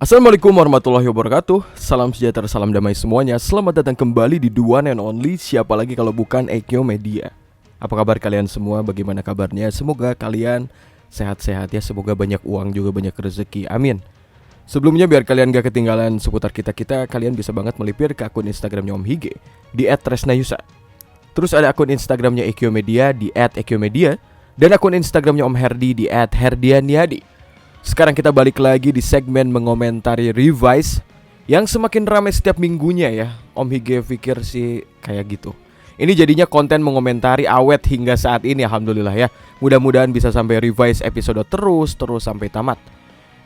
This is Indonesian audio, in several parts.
Assalamualaikum warahmatullahi wabarakatuh. Salam sejahtera, salam damai semuanya. Selamat datang kembali di The One and Only. Siapa lagi kalau bukan Ekyo Media. Apa kabar kalian semua? Bagaimana kabarnya? Semoga kalian sehat-sehat ya. Semoga banyak uang juga banyak rezeki. Amin. Sebelumnya biar kalian gak ketinggalan seputar kita-kita, kalian bisa banget melipir ke akun Instagramnya Om Hige di @tresnayusa. Terus ada akun Instagramnya Ekyo Media di @ekyomedia. Dan akun Instagramnya Om Herdi di @herdianiadi. Sekarang kita balik lagi di segmen mengomentari Revise yang semakin ramai setiap minggunya ya. Om Hige pikir sih kayak gitu. Ini jadinya konten mengomentari awet hingga saat ini, alhamdulillah ya. Mudah-mudahan bisa sampai Revise episode terus sampai tamat.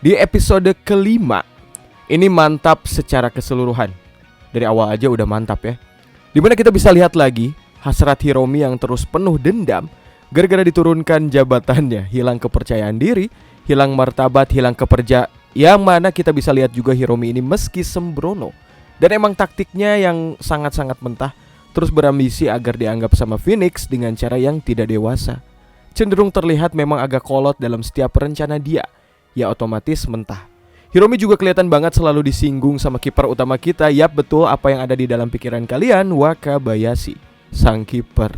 Di episode kelima, ini mantap secara keseluruhan. Dari awal aja udah mantap ya. Dimana kita bisa lihat lagi hasrat Hiromi yang terus penuh dendam gara-gara diturunkan jabatannya, hilang kepercayaan diri, hilang martabat, hilang keperja. Yang mana kita bisa lihat juga Hiromi ini meski sembrono dan emang taktiknya yang sangat-sangat mentah, terus berambisi agar dianggap sama Phoenix dengan cara yang tidak dewasa. Cenderung terlihat memang agak kolot dalam setiap rencana dia. Ya otomatis mentah. Hiromi juga kelihatan banget selalu disinggung sama kiper utama kita. Yap, betul apa yang ada di dalam pikiran kalian, Wakabayashi, sang kiper.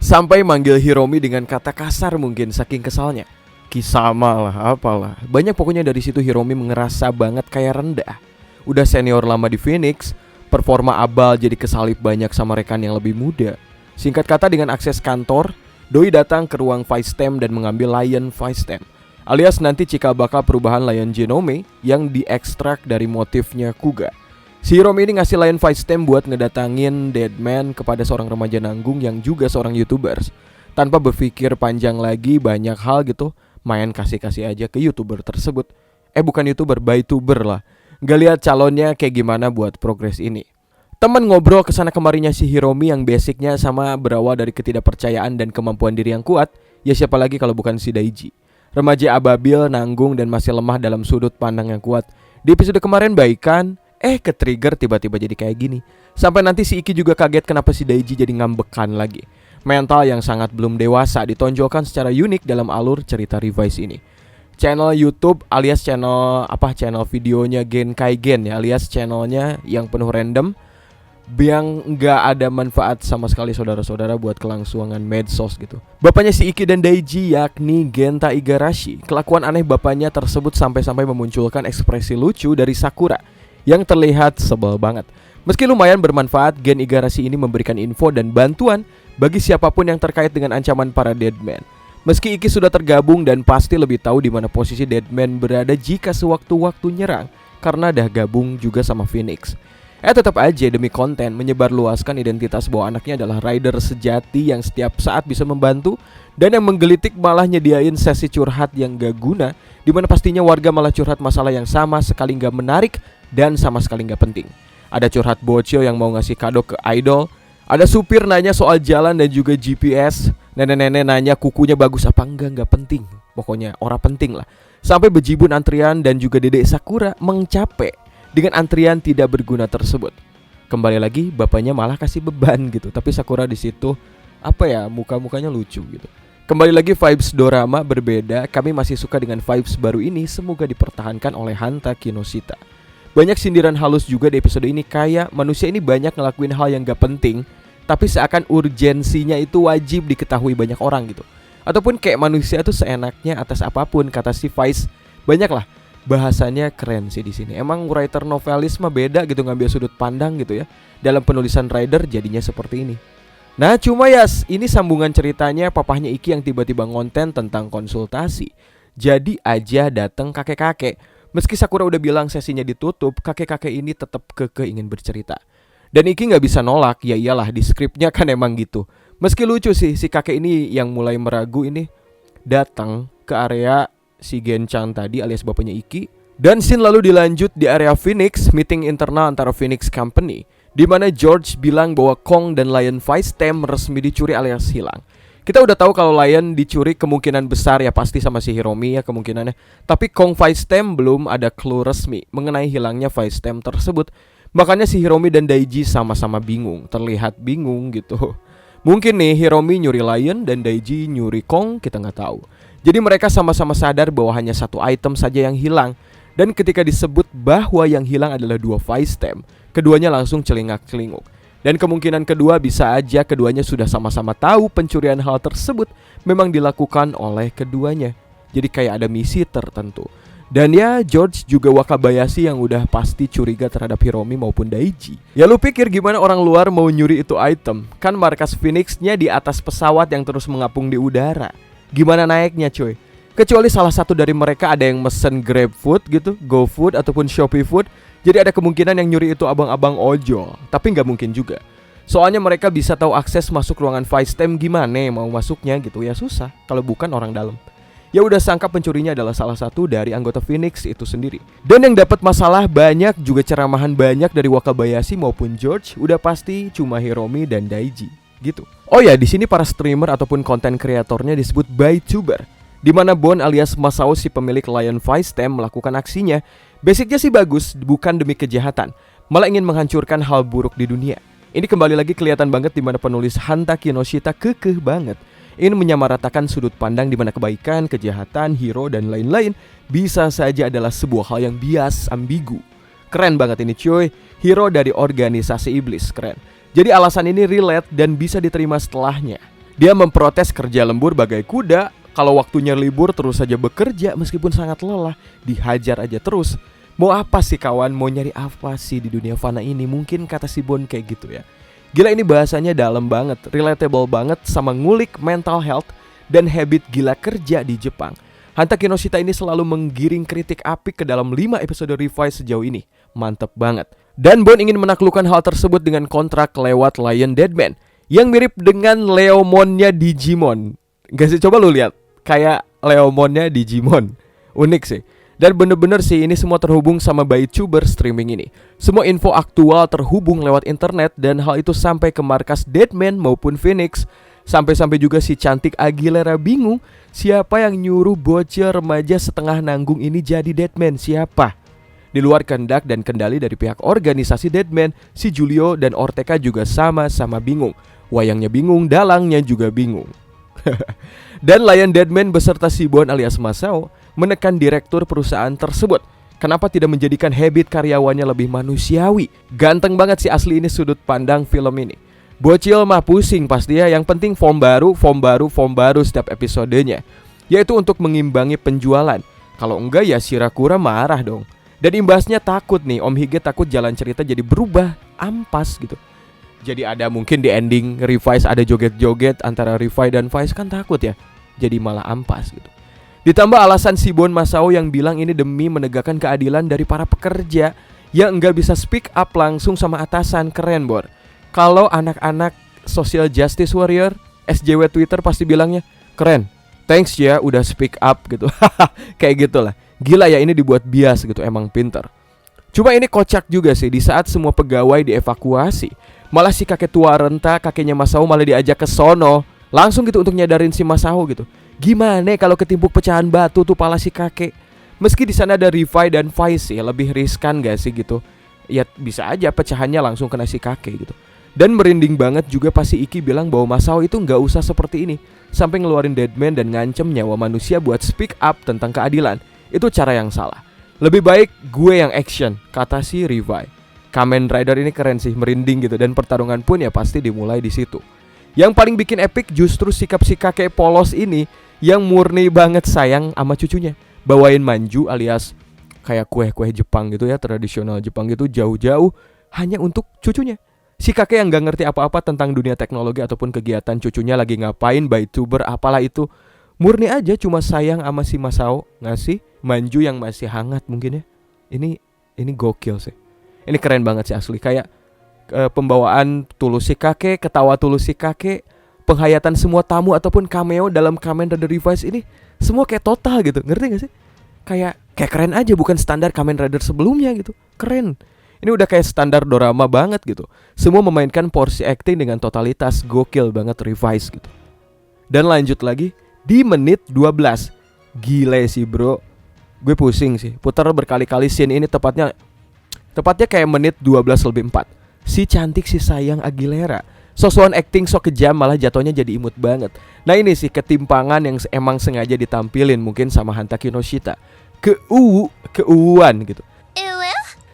Sampai manggil Hiromi dengan kata kasar mungkin saking kesalnya. Kisama lah, apalah. Banyak pokoknya dari situ Hiromi ngerasa banget kayak rendah. Udah senior lama di Phoenix, performa abal jadi kesalip banyak sama rekan yang lebih muda. Singkat kata, dengan akses kantor, Doi datang ke ruang Vice Tem dan mengambil Lion Vice Tem, alias nanti cikal bakal perubahan Lion Genome yang diekstrak dari motifnya Kuga. Si Hiromi ini ngasih Lion Vice Tem buat ngedatangin Deadman kepada seorang remaja nanggung yang juga seorang YouTubers. Tanpa berpikir panjang lagi banyak hal gitu, main kasih-kasih aja ke YouTuber tersebut. Bukan YouTuber, bytuber lah. Gak lihat calonnya kayak gimana buat progres ini. Temen ngobrol kesana kemarinya si Hiromi yang basicnya sama berawal dari ketidakpercayaan dan kemampuan diri yang kuat. Ya siapa lagi kalau bukan si Daiji, remaja ababil, nanggung dan masih lemah dalam sudut pandang yang kuat. Di episode kemarin baikan, ke-trigger tiba-tiba jadi kayak gini. Sampai nanti si Iki juga kaget kenapa si Daiji jadi ngambekan lagi. Mental yang sangat belum dewasa ditonjolkan secara unik dalam alur cerita Revise ini. Channel YouTube alias channel videonya Genkai Gen ya, alias channelnya yang penuh random, yang nggak ada manfaat sama sekali saudara-saudara buat kelangsungan medsos gitu. Bapaknya si Iki dan Daiji yakni Genta Igarashi. Kelakuan aneh bapaknya tersebut sampai-sampai memunculkan ekspresi lucu dari Sakura yang terlihat sebel banget. Meski lumayan bermanfaat, Gen Igarashi ini memberikan info dan bantuan bagi siapapun yang terkait dengan ancaman para Deadman. Meski Iki sudah tergabung dan pasti lebih tahu di mana posisi Deadman berada jika sewaktu-waktu nyerang, karena dah gabung juga sama Phoenix. Tetap aja demi konten menyebarluaskan identitas bahwa anaknya adalah rider sejati yang setiap saat bisa membantu, dan yang menggelitik malah nyediain sesi curhat yang gak guna, dimana pastinya warga malah curhat masalah yang sama sekali gak menarik dan sama sekali gak penting. Ada curhat bocil yang mau ngasih kado ke idol, ada supir nanya soal jalan dan juga GPS, nenek-nenek nanya kukunya bagus apa enggak, gak penting. Pokoknya ora penting lah. Sampai bejibun antrian dan juga dedek Sakura mengcapek dengan antrian tidak berguna tersebut. Kembali lagi bapaknya malah kasih beban gitu, tapi Sakura di situ muka-mukanya lucu gitu. Kembali lagi vibes dorama berbeda. Kami masih suka dengan vibes baru ini. Semoga dipertahankan oleh Hanta Kinoshita. Banyak sindiran halus juga di episode ini, kayak manusia ini banyak ngelakuin hal yang gak penting, tapi seakan urgensinya itu wajib diketahui banyak orang gitu. Ataupun kayak manusia tuh seenaknya atas apapun, kata si Vice. Banyak lah. Bahasanya keren sih di sini. Emang writer novelis mah beda gitu, ngambil sudut pandang gitu ya. Dalam penulisan rider jadinya seperti ini. Nah cuma ya ini sambungan ceritanya papahnya Iki yang tiba-tiba ngonten tentang konsultasi. Jadi aja dateng kakek-kakek. Meski Sakura udah bilang sesinya ditutup, kakek-kakek ini tetap kekeh ingin bercerita. Dan Iki gak bisa nolak, ya iyalah di skripnya kan emang gitu. Meski lucu sih si kakek ini yang mulai meragu ini datang ke area si Genchan tadi alias bapaknya Iki. Dan scene lalu dilanjut di area Phoenix, meeting internal antara Phoenix Company, di mana George bilang bahwa Kong dan Lion Vice Tem resmi dicuri alias hilang. Kita udah tahu kalau Lion dicuri kemungkinan besar ya pasti sama si Hiromi ya kemungkinannya. Tapi Kong Vice Tem belum ada clue resmi mengenai hilangnya Vice Tem tersebut. Makanya si Hiromi dan Daiji sama-sama bingung, terlihat bingung gitu. Mungkin nih Hiromi nyuri Lion dan Daiji nyuri Kong, kita nggak tahu. Jadi mereka sama-sama sadar bahwa hanya satu item saja yang hilang. Dan ketika disebut bahwa yang hilang adalah 2 Vice Stem, keduanya langsung celingak-celinguk. Dan kemungkinan kedua bisa aja keduanya sudah sama-sama tahu pencurian hal tersebut memang dilakukan oleh keduanya. Jadi kayak ada misi tertentu. Dan ya George juga Wakabayashi yang udah pasti curiga terhadap Hiromi maupun Daiji. Ya lu pikir gimana orang luar mau nyuri itu item? Kan markas Phoenix-nya di atas pesawat yang terus mengapung di udara. Gimana naiknya cuy? Kecuali salah satu dari mereka ada yang mesen GrabFood gitu, GoFood ataupun ShopeeFood. Jadi ada kemungkinan yang nyuri itu abang-abang ojol. Tapi nggak mungkin juga. Soalnya mereka bisa tahu akses masuk ruangan Vice Stem gimana mau masuknya gitu. Ya susah kalau bukan orang dalam. Ya udah sangka pencurinya adalah salah satu dari anggota Phoenix itu sendiri. Dan yang dapat masalah banyak, juga ceramahan banyak dari Wakabayashi maupun George, udah pasti cuma Hiromi dan Daiji gitu. Oh ya, di sini para streamer ataupun konten kreatornya disebut VTuber, di mana Bon alias Masao si pemilik Lion Vice Stem melakukan aksinya. Basicnya sih bagus, bukan demi kejahatan, malah ingin menghancurkan hal buruk di dunia. Ini kembali lagi kelihatan banget di mana penulis Hanta Kinoshita kekeh banget ingin menyamaratakan sudut pandang di mana kebaikan, kejahatan, hero, dan lain-lain bisa saja adalah sebuah hal yang bias, ambigu. Keren banget ini cuy, hero dari organisasi iblis, keren. Jadi alasan ini relate dan bisa diterima setelahnya. Dia memprotes kerja lembur bagai kuda, kalau waktunya libur terus saja bekerja meskipun sangat lelah, dihajar aja terus. Mau apa sih kawan, mau nyari apa sih di dunia fana ini? Mungkin kata si Bon kayak gitu ya. Gila ini bahasanya dalam banget, relatable banget sama ngulik mental health dan habit gila kerja di Jepang. Hanta Kinoshita ini selalu menggiring kritik apik ke dalam 5 episode Revise sejauh ini. Mantep banget. Dan Bon ingin menaklukkan hal tersebut dengan kontrak lewat Lion Deadman yang mirip dengan Leomonnya Digimon. Gak sih, coba lu lihat, kayak Leomonnya Digimon. Unik sih. Dan bener-bener sih ini semua terhubung sama VTuber streaming ini. Semua info aktual terhubung lewat internet dan hal itu sampai ke markas Deadman maupun Phoenix. Sampai-sampai juga si cantik Aguilera bingung siapa yang nyuruh bocil remaja setengah nanggung ini jadi Deadman, siapa? Di luar kehendak dan kendali dari pihak organisasi Deadman, si Julio dan Ortega juga sama-sama bingung. Wayangnya bingung, dalangnya juga bingung. Dan Lion Deadman beserta si Bon alias Masao menekan direktur perusahaan tersebut. Kenapa tidak menjadikan habit karyawannya lebih manusiawi? Ganteng banget sih asli ini sudut pandang film ini. Bocil mah pusing pasti ya. Yang penting form baru setiap episodenya, yaitu untuk mengimbangi penjualan. Kalau enggak ya Shirakura marah dong. Dan imbasnya takut nih, Om Hige takut jalan cerita jadi berubah, ampas gitu. Jadi ada mungkin di ending Revise ada joget-joget antara Revi dan Vice, kan takut ya jadi malah ampas gitu. Ditambah alasan si Bon Masao yang bilang ini demi menegakkan keadilan dari para pekerja yang enggak bisa speak up langsung sama atasan. Keren Bor. Kalau anak-anak social justice warrior SJW Twitter pasti bilangnya keren, thanks ya udah speak up gitu. Kayak gitulah. Gila ya ini dibuat bias gitu, emang pinter. Cuma ini kocak juga sih, di saat semua pegawai dievakuasi, malah si kakek tua renta, kakeknya Masao malah diajak ke sono langsung gitu untuk nyadarin si Masao gitu. Gimana kalau ketimpuk pecahan batu tuh pala si kakek? Meski di sana ada Revi dan Vice ya, lebih riskan gak sih gitu? Ya bisa aja pecahannya langsung kena si kakek gitu. Dan merinding banget juga pasti Iki bilang bahwa Masao itu gak usah seperti ini, sampai ngeluarin Deadman dan ngancem nyawa manusia buat speak up tentang keadilan. Itu cara yang salah. Lebih baik gue yang action, kata si Revi. Kamen Rider ini keren sih, merinding gitu. Dan pertarungan pun ya pasti dimulai di situ. Yang paling bikin epic justru sikap si kakek polos ini yang murni banget sayang sama cucunya. Bawain manju alias kayak kue-kue Jepang gitu ya, tradisional Jepang gitu, jauh-jauh hanya untuk cucunya. Si kakek yang gak ngerti apa-apa tentang dunia teknologi ataupun kegiatan cucunya lagi ngapain, VTuber apalah itu. Murni aja cuma sayang sama si Masao, ngasih manju yang masih hangat mungkin ya. Ini gokil sih. Ini keren banget sih asli. Kayak pembawaan tulus si kakek, ketawa tulus si kakek, penghayatan semua tamu ataupun cameo dalam Kamen Rider Revice ini semua kayak total gitu. Ngerti gak sih? Kayak keren aja, bukan standar Kamen Rider sebelumnya gitu. Keren. Ini udah kayak standar dorama banget gitu. Semua memainkan porsi acting dengan totalitas, gokil banget Revice gitu. Dan lanjut lagi di menit 12. Gile sih bro. Gue pusing sih. Putar berkali-kali scene ini tepatnya kayak menit 12:04. Si cantik si sayang Aguilera, sosokan acting sok kejam malah jatuhnya jadi imut banget. Nah ini sih ketimpangan yang emang sengaja ditampilin mungkin sama Hanta Kinoshita. keuuan gitu.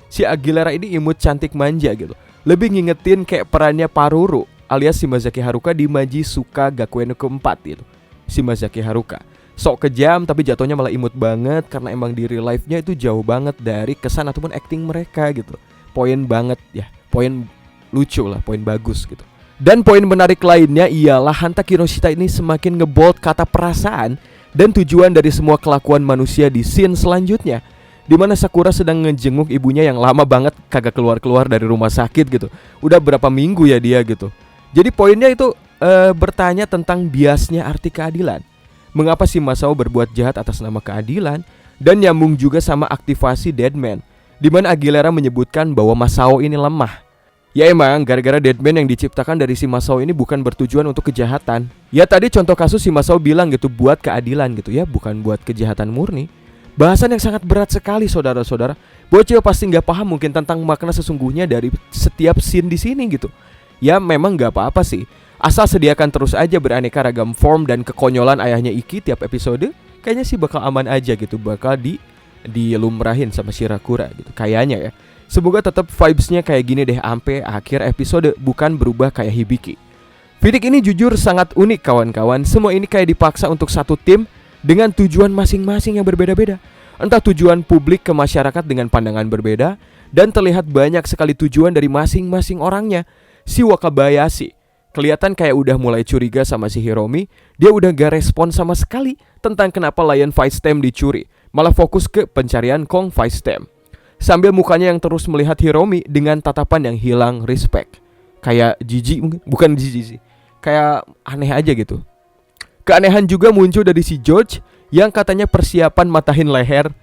Si Aguilera ini imut cantik manja gitu. Lebih ngingetin kayak perannya Paruru alias Shimazaki Haruka di Majisuka Gakuen keempat gitu. Shimazaki Haruka sok kejam tapi jatuhnya malah imut banget karena emang di real life-nya itu jauh banget dari kesan ataupun acting mereka gitu. Poin banget ya, poin lucu lah, poin bagus gitu. Dan poin menarik lainnya ialah Hanta Kinoshita ini semakin ngebold kata perasaan dan tujuan dari semua kelakuan manusia di scene selanjutnya, di mana Sakura sedang ngejenguk ibunya yang lama banget kagak keluar-keluar dari rumah sakit gitu. Udah berapa minggu ya dia gitu. Jadi poinnya itu bertanya tentang biasnya arti keadilan. Mengapa si Masao berbuat jahat atas nama keadilan, dan nyambung juga sama aktivasi Deadman, di mana Aguilera menyebutkan bahwa Masao ini lemah. Ya emang gara-gara Deadman yang diciptakan dari si Masao ini bukan bertujuan untuk kejahatan. Ya tadi contoh kasus si Masao bilang gitu, buat keadilan gitu ya, bukan buat kejahatan murni. Bahasan yang sangat berat sekali saudara-saudara. Bocil pasti nggak paham mungkin tentang makna sesungguhnya dari setiap scene di sini gitu. Ya memang nggak apa-apa sih, asal sediakan terus aja beraneka ragam form dan kekonyolan ayahnya Iki tiap episode. Kayaknya sih bakal aman aja gitu, bakal dilumrahin sama Shirakura gitu kayaknya ya. Semoga tetap vibes-nya kayak gini deh sampai akhir episode, bukan berubah kayak Hibiki. Phoenix ini jujur sangat unik kawan-kawan. Semua ini kayak dipaksa untuk satu tim dengan tujuan masing-masing yang berbeda-beda. Entah tujuan publik ke masyarakat dengan pandangan berbeda, dan terlihat banyak sekali tujuan dari masing-masing orangnya. Si Wakabayashi kelihatan kayak udah mulai curiga sama si Hiromi. Dia udah gak respon sama sekali tentang kenapa Lion Fight Stem dicuri, malah fokus ke pencarian Kong Fight Stem. Sambil mukanya yang terus melihat Hiromi dengan tatapan yang hilang respect. Kayak jijik mungkin, bukan jijik sih, kayak aneh aja gitu. Keanehan juga muncul dari si George yang katanya persiapan matahin leher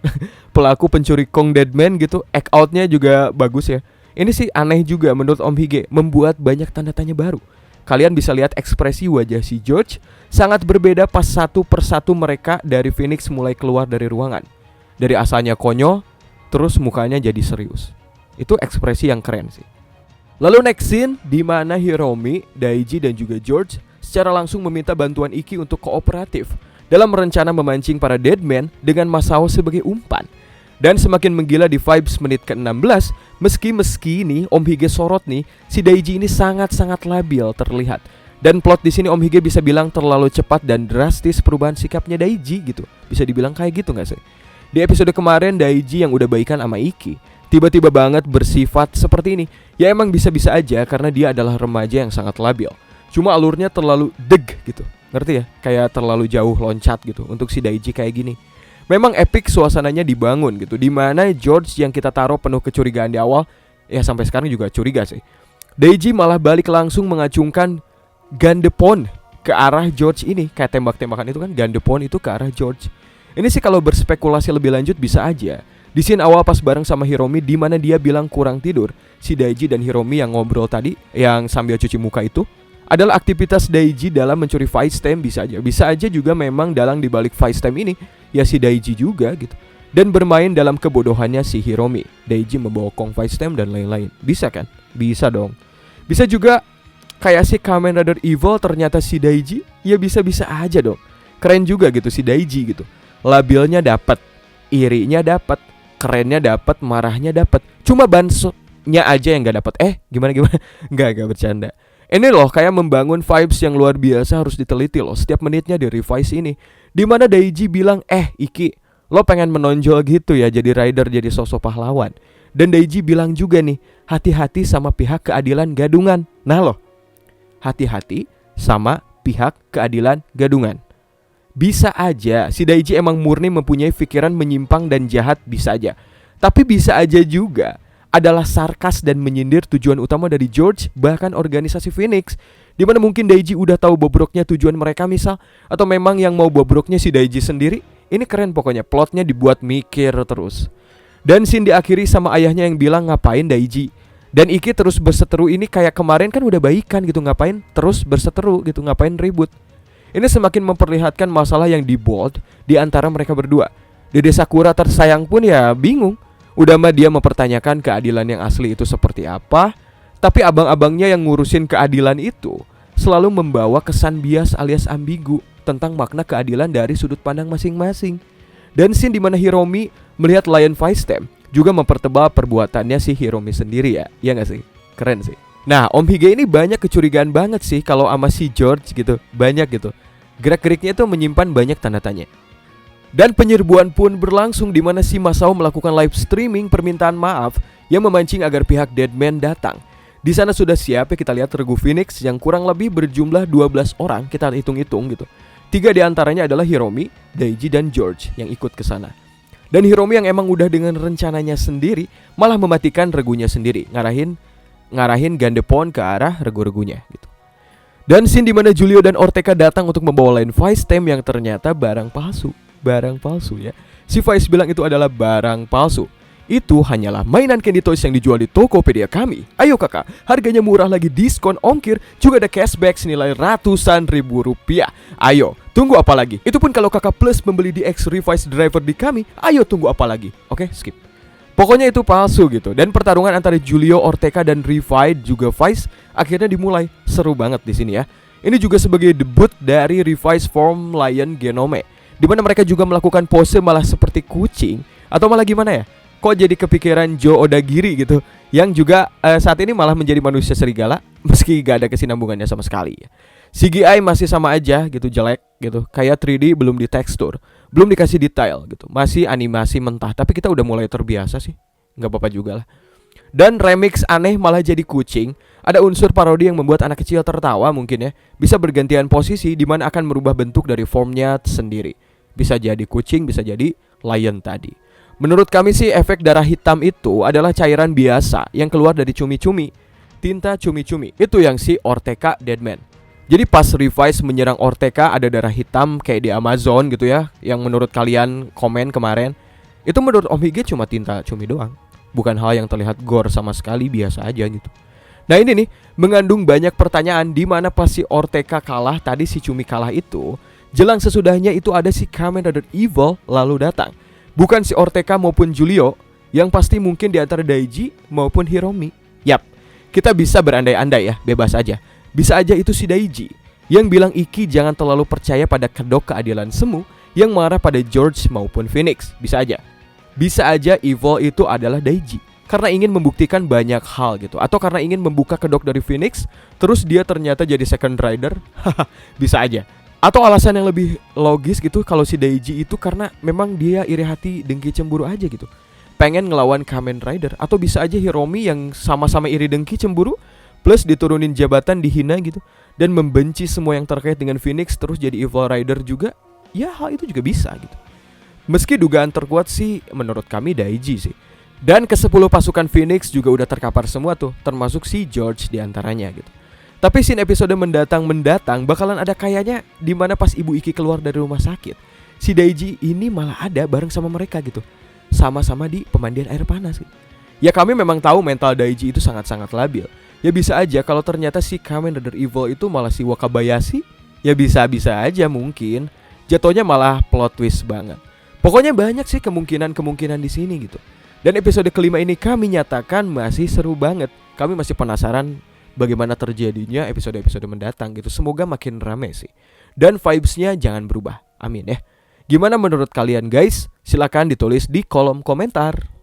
pelaku pencuri Kong Deadman gitu. Act outnya juga bagus ya. Ini sih aneh juga menurut Om Hige, membuat banyak tanda tanya baru. Kalian bisa lihat ekspresi wajah si George sangat berbeda pas satu persatu mereka dari Phoenix mulai keluar dari ruangan. Dari asalnya konyol, terus mukanya jadi serius. Itu ekspresi yang keren sih. Lalu next scene di mana Hiromi, Daiji dan juga George secara langsung meminta bantuan Iki untuk kooperatif dalam rencana memancing para Deadman dengan Masao sebagai umpan. Dan semakin menggila di vibes menit ke-16, meski nih Om Hige sorot nih, si Daiji ini sangat-sangat labil terlihat. Dan plot di sini Om Hige bisa bilang terlalu cepat dan drastis perubahan sikapnya Daiji gitu. Bisa dibilang kayak gitu gak sih? Di episode kemarin Daiji yang udah baikan sama Iki tiba-tiba banget bersifat seperti ini. Ya emang bisa-bisa aja karena dia adalah remaja yang sangat labil. Cuma alurnya terlalu deg gitu, ngerti ya? Kayak terlalu jauh loncat gitu untuk si Daiji kayak gini. Memang epic suasananya dibangun gitu, dimana George yang kita taruh penuh kecurigaan di awal, ya sampai sekarang juga curiga sih. Daiji malah balik langsung mengacungkan Gandepon ke arah George ini. Kayak tembak-tembakan itu kan, Gandepon itu ke arah George. Ini sih kalau berspekulasi lebih lanjut bisa aja di scene awal pas bareng sama Hiromi, di mana dia bilang kurang tidur. Si Daiji dan Hiromi yang ngobrol tadi, yang sambil cuci muka itu adalah aktivitas Daiji dalam mencuri Fight Stem. Bisa aja juga memang dalang dibalik Fight Stem ini ya si Daiji juga gitu. Dan bermain dalam kebodohannya si Hiromi, Daiji membawa Kong Fight Stem dan lain-lain. Bisa kan? Bisa dong. Bisa juga kayak si Kamen Rider Evil ternyata si Daiji. Ya bisa-bisa aja dong. Keren juga gitu si Daiji gitu. Labilnya dapat, irinya dapat, kerennya dapat, marahnya dapat. Cuma bansonya aja yang gak dapat. Gimana? Gak bercanda. Ini loh kayak membangun vibes yang luar biasa, harus diteliti loh setiap menitnya di revise ini. Dimana Daiji bilang, Iki, lo pengen menonjol gitu ya jadi rider, jadi sosok pahlawan. Dan Daiji bilang juga nih, hati-hati sama pihak keadilan gadungan. Nah loh, hati-hati sama pihak keadilan gadungan. Bisa aja si Daiji emang murni mempunyai pikiran menyimpang dan jahat, bisa aja. Tapi bisa aja juga adalah sarkas dan menyindir tujuan utama dari George, bahkan organisasi Phoenix. Dimana mungkin Daiji udah tahu bobroknya tujuan mereka misal. Atau memang yang mau bobroknya si Daiji sendiri. Ini keren pokoknya, plotnya dibuat mikir terus. Dan scene diakhiri sama ayahnya yang bilang ngapain Daiji. Dan Iki terus berseteru ini kayak kemarin kan udah baikan gitu, ngapain terus berseteru gitu, ngapain ribut. Ini semakin memperlihatkan masalah yang dibold di antara mereka berdua. Dede Sakura tersayang pun ya bingung. Udah mah dia mempertanyakan keadilan yang asli itu seperti apa, tapi abang-abangnya yang ngurusin keadilan itu selalu membawa kesan bias alias ambigu tentang makna keadilan dari sudut pandang masing-masing. Dan scene dimana Hiromi melihat Lion Vice Stem juga mempertebal perbuatannya si Hiromi sendiri ya. Iya gak sih? Keren sih. Nah, Om Hige ini banyak kecurigaan banget sih kalau sama si George gitu. Banyak gitu. Gerak-geriknya tuh menyimpan banyak tanda tanya. Dan penyerbuan pun berlangsung di mana si Masao melakukan live streaming permintaan maaf yang memancing agar pihak Deadman datang. Di sana sudah siap ya, kita lihat regu Phoenix yang kurang lebih berjumlah 12 orang, kita hitung-hitung gitu. 3 diantaranya adalah Hiromi, Daiji, dan George yang ikut ke sana. Dan Hiromi yang emang udah dengan rencananya sendiri malah mematikan regunya sendiri, ngarahin Gandepon ke arah regu-regunya gitu. Dan scene dimana Julio dan Ortega datang untuk membawa Lion Vice Stem yang ternyata barang palsu ya. Si Vice bilang itu adalah barang palsu. Itu hanyalah mainan Candy Toys yang dijual di Tokopedia kami. Ayo kakak, harganya murah lagi, diskon ongkir, juga ada cashback senilai ratusan ribu rupiah. Ayo, tunggu apa lagi? Itu pun kalau kakak plus membeli di X Revice Driver di kami. Ayo tunggu apa lagi? Oke, skip. Pokoknya itu palsu gitu. Dan pertarungan antara Julio, Ortega, dan Revive juga Vice akhirnya dimulai. Seru banget di sini ya. Ini juga sebagai debut dari Revice form Lion Genome, di mana mereka juga melakukan pose malah seperti kucing. Atau malah gimana ya? Kok jadi kepikiran Joe Odagiri gitu, yang juga saat ini malah menjadi manusia serigala, meski gak ada kesinambungannya sama sekali. CGI masih sama aja gitu, jelek gitu. Kayak 3D belum ditekstur, belum dikasih detail gitu. Masih animasi mentah, tapi kita udah mulai terbiasa sih. Gak apa-apa juga lah. Dan remix aneh malah jadi kucing. Ada unsur parodi yang membuat anak kecil tertawa mungkin ya. Bisa bergantian posisi di mana akan merubah bentuk dari formnya sendiri. Bisa jadi kucing, bisa jadi lion tadi. Menurut kami sih efek darah hitam itu adalah cairan biasa yang keluar dari cumi-cumi. Tinta cumi-cumi. Itu yang si Ortega Deadman. Jadi pas Revice menyerang Ortega ada darah hitam kayak di Amazon gitu ya. Yang menurut kalian komen kemarin. Itu menurut Om Hige cuma tinta cumi doang. Bukan hal yang terlihat gore sama sekali, biasa aja gitu. Nah ini nih mengandung banyak pertanyaan di mana pas si Ortega kalah, tadi si cumi kalah itu. Jelang sesudahnya itu ada si Kamen Rider Evil lalu datang. Bukan si Ortega maupun Julio, yang pasti mungkin di antara Daiji maupun Hiromi. Yap, kita bisa berandai-andai ya, bebas aja. Bisa aja itu si Daiji yang bilang Iki jangan terlalu percaya pada kedok keadilan semu yang marah pada George maupun Phoenix. Bisa aja. Bisa aja Evil itu adalah Daiji karena ingin membuktikan banyak hal gitu, atau karena ingin membuka kedok dari Phoenix, terus dia ternyata jadi second rider. Bisa aja. Atau alasan yang lebih logis gitu, kalau si Daiji itu karena memang dia iri hati, dengki, cemburu aja gitu, pengen ngelawan Kamen Rider. Atau bisa aja Hiromi yang sama-sama iri, dengki, cemburu, plus diturunin jabatan, dihina gitu, dan membenci semua yang terkait dengan Phoenix, terus jadi Evil Rider juga. Ya hal itu juga bisa gitu. Meski dugaan terkuat sih menurut kami Daiji sih. Dan ke-10 pasukan Phoenix juga udah terkapar semua tuh, termasuk si George diantaranya gitu. Tapi scene episode mendatang bakalan ada kayaknya di mana pas Ibu Iki keluar dari rumah sakit, si Daiji ini malah ada bareng sama mereka gitu, sama-sama di pemandian air panas gitu. Ya kami memang tahu mental Daiji itu sangat-sangat labil. Ya bisa aja kalau ternyata si Kamen Rider Evil itu malah si Wakabayashi. Ya bisa-bisa aja mungkin. Jatuhnya malah plot twist banget. Pokoknya banyak sih kemungkinan di sini gitu. Dan episode kelima ini kami nyatakan masih seru banget. Kami masih penasaran bagaimana terjadinya episode-episode mendatang gitu. Semoga makin rame sih. Dan vibes-nya jangan berubah. Amin ya. Gimana menurut kalian guys? Silakan ditulis di kolom komentar.